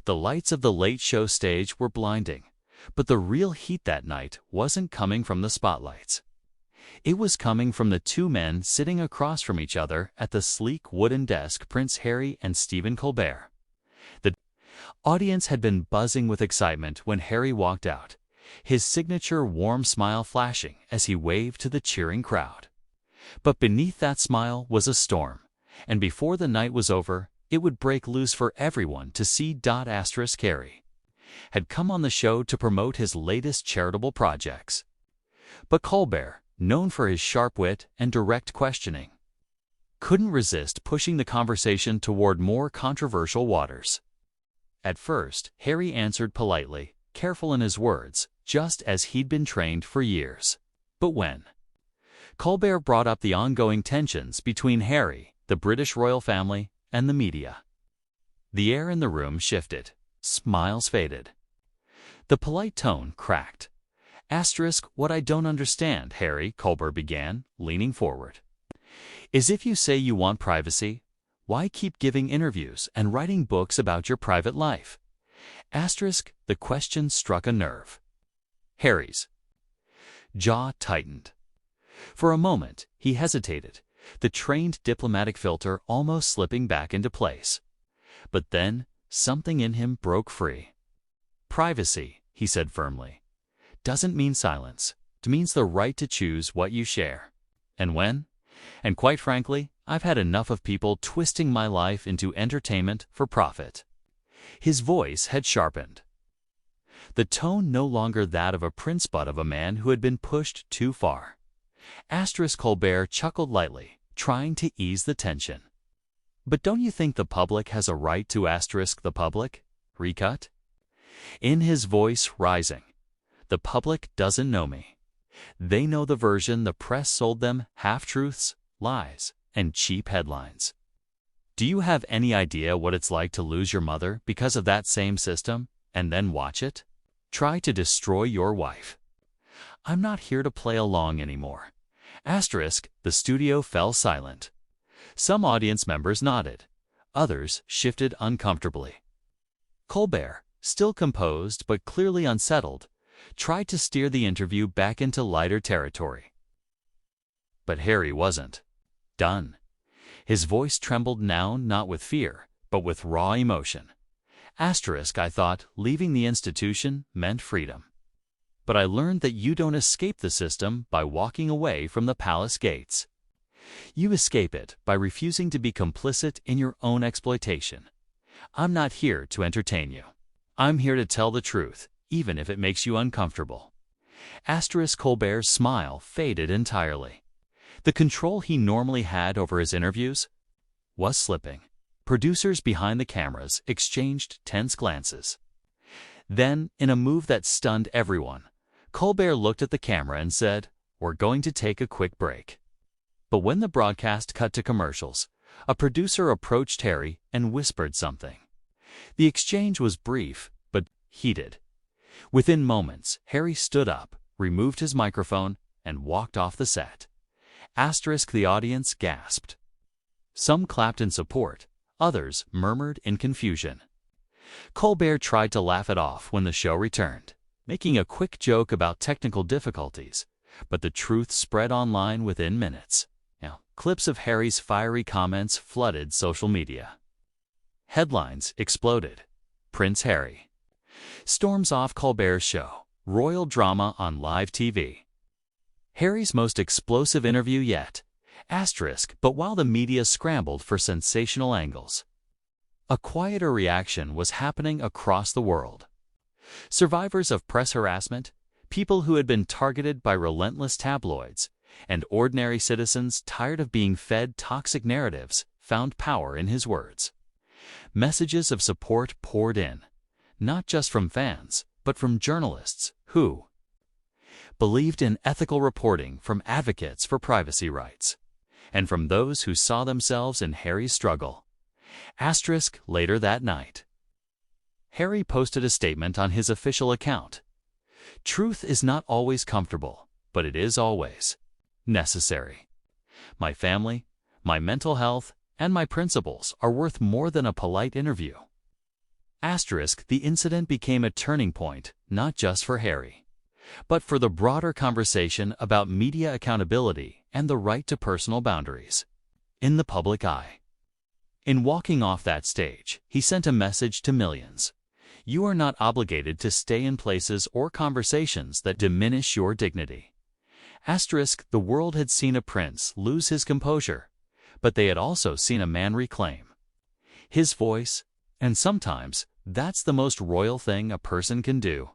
The lights of the late show stage were blinding, but the real heat that night wasn't coming from the spotlights. It was coming from the two men sitting across from each other at the sleek wooden desk, Prince Harry and Stephen Colbert. The audience had been buzzing with excitement when Harry walked out, his signature warm smile flashing as he waved to the cheering crowd. But beneath that smile was a storm, and before the night was over, it would break loose for everyone to see. Harry had come on the show to promote his latest charitable projects. But Colbert, known for his sharp wit and direct questioning, couldn't resist pushing the conversation toward more controversial waters. At first, Harry answered politely, careful in his words, just as he'd been trained for years. But when Colbert brought up the ongoing tensions between Harry, the British royal family, and the media, the air in the room shifted. Smiles faded. The polite tone cracked. What I don't understand, Harry, Colbert began, leaning forward, is if you say you want privacy, why keep giving interviews and writing books about your private life? The question struck a nerve. Harry's jaw tightened. For a moment, he hesitated, the trained diplomatic filter almost slipping back into place. But then, something in him broke free. Privacy, he said firmly, doesn't mean silence. It means the right to choose what you share. And when? And quite frankly, I've had enough of people twisting my life into entertainment for profit. His voice had sharpened. The tone no longer that of a prince but of a man who had been pushed too far. Colbert chuckled lightly, trying to ease the tension. But don't you think the public has a right to the public? Recut. In his voice rising. The public doesn't know me. They know the version the press sold them, half-truths, lies, and cheap headlines. Do you have any idea what it's like to lose your mother because of that same system, and then watch it try to destroy your wife? I'm not here to play along anymore. The studio fell silent. Some audience members nodded. Others shifted uncomfortably. Colbert, still composed but clearly unsettled, tried to steer the interview back into lighter territory. But Harry wasn't done. His voice trembled now not with fear, but with raw emotion. I thought leaving the institution meant freedom. But I learned that you don't escape the system by walking away from the palace gates. You escape it by refusing to be complicit in your own exploitation. I'm not here to entertain you. I'm here to tell the truth, even if it makes you uncomfortable. Colbert's smile faded entirely. The control he normally had over his interviews was slipping. Producers behind the cameras exchanged tense glances. Then, in a move that stunned everyone, Colbert looked at the camera and said, "We're going to take a quick break." But when the broadcast cut to commercials, a producer approached Harry and whispered something. The exchange was brief, but heated. Within moments, Harry stood up, removed his microphone, and walked off the set. The audience gasped. Some clapped in support, others murmured in confusion. Colbert tried to laugh it off when the show returned, making a quick joke about technical difficulties, but the truth spread online within minutes. Clips of Harry's fiery comments flooded social media. Headlines exploded. Prince Harry storms off Colbert's show. Royal drama on live TV. Harry's most explosive interview yet. But while the media scrambled for sensational angles, a quieter reaction was happening across the world. Survivors of press harassment, people who had been targeted by relentless tabloids, and ordinary citizens tired of being fed toxic narratives found power in his words. Messages of support poured in, not just from fans, but from journalists who believed in ethical reporting, from advocates for privacy rights, and from those who saw themselves in Harry's struggle. Later that night, Harry posted a statement on his official account. "Truth is not always comfortable, but it is always necessary. My family, my mental health, and my principles are worth more than a polite interview." Asterisk, the incident became a turning point, not just for Harry, but for the broader conversation about media accountability and the right to personal boundaries in the public eye. In walking off that stage, he sent a message to millions. You are not obligated to stay in places or conversations that diminish your dignity. Asterisk, the world had seen a prince lose his composure, but they had also seen a man reclaim his voice, and sometimes that's the most royal thing a person can do.